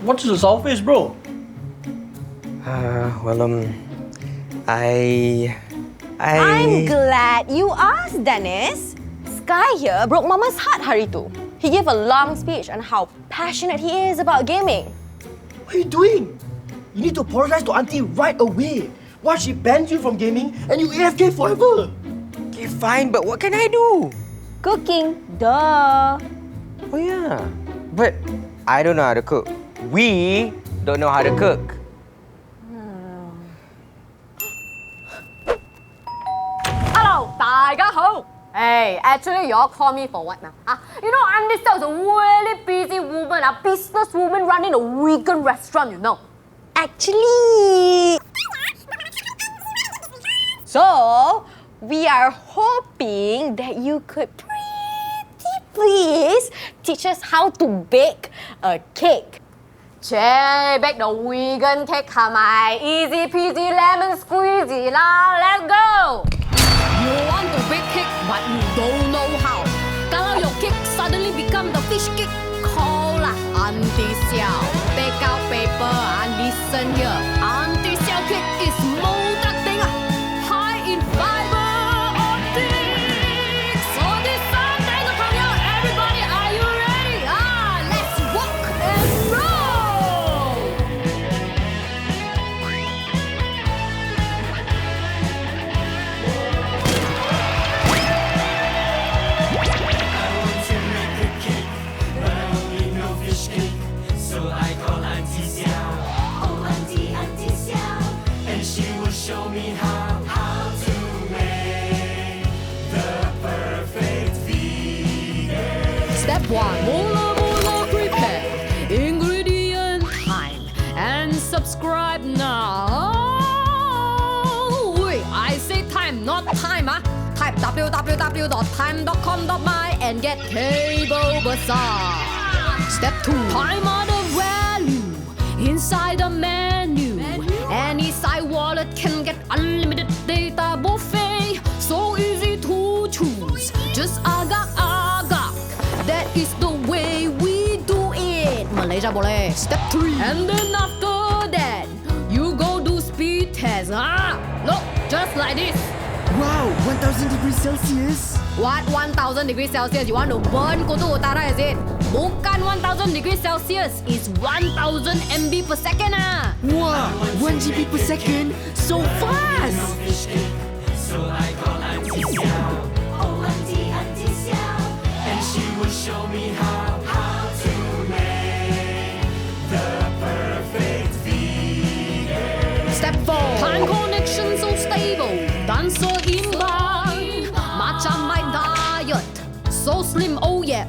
What's the sour face, bro? I'm glad you asked, Dennis. Sky here broke Mama's heart hari tu. He gave a long speech on how passionate he is about gaming. What are you doing? You need to apologize to Auntie right away. Why she bans you from gaming and you AFK forever? Okay, fine, but what can I do? Cooking, duh. Oh yeah, but I don't know how to cook. We don't know how to cook. Hello, 大家好. Hey, actually, you all call me for what now? You know, Auntie Siow is a really busy woman, a business woman running a vegan restaurant, you know. Actually... So, we are hoping that you could pretty please teach us how to bake a cake. Bake the vegan cake 係咪 ？Easy peasy lemon squeezy 啦 ，Let's go! You want to bake cake, but you don't know how. Kalau your cake suddenly become the fish cake, call lah Auntie Siow. Take out paper and listen here. Auntie Siow cake is molded thing, high in fiber optics. So this Sunday 的朋友 everybody, are you ready? Let's rock and roll. So I call Auntie Siow. Oh, Auntie Siow. And she will show me how to make the perfect vegan. Step 1. Mola prepare. Ingredient time. And subscribe now. Wait, I say time, not time, Type www.time.com.my and get Kabel Besar. Step 2. Time are the value inside the menu. Any side wallet can get unlimited data buffet. So easy to choose. Just agak. That is the way we do it. Malaysia boleh. Step 3. And then after that, you go do speed test. Look, just like this. Wow, 1000 degrees Celsius. What 1000 degrees Celsius? You want to burn Kutub Utara, is it? Bukan 1000 degrees Celsius. It's 1000 MB per second. Wow, 1 GB per second. So fast. So I call Auntie Siow. Oh, Auntie Siow. And she will show me how to make the perfect vegan. Step 4. Time connection so stable. Dan seimbang. Macam my diet. So slim, oh yeah.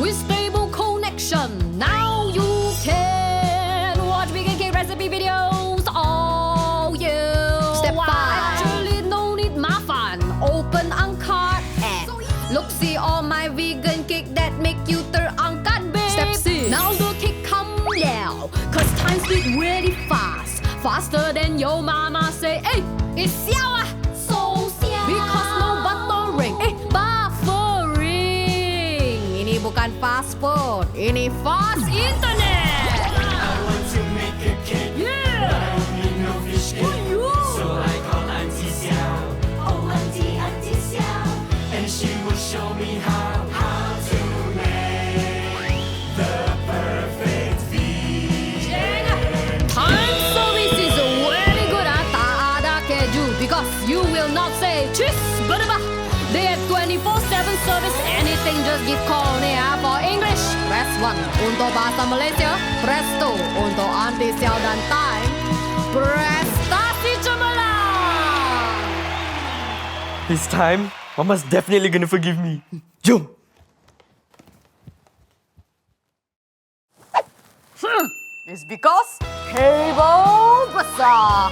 With stable connection. Now you can watch vegan cake recipe videos. Oh yeah. Step 5. Actually no need mafan. Open angkat app. Look, see all my vegan cake that make you terangkat, babe. Step 6. Now the cake come now. Cause time speed really fast. Faster than your mama say, hey, it's Siow. So Siow. Because no buttering. Buffering. Ini bukan fast food. Ini fast internet. I want to make a cake. Yeah. But I only know fish cake. So I call Auntie Siow. Oh, Auntie Siow. And she will show me how to make the perfect vegan. Time service is very good. Tak ada keju. Because you will not say cheese. They have 24/7 service. Anything just give call ni For English, press 1. Untuk bahasa Malaysia, press 2. Untuk Auntie Siow dan Time, press Tasi Cemerlang. This time, Mama's definitely gonna forgive me. Jom! It's because Kabel Besar.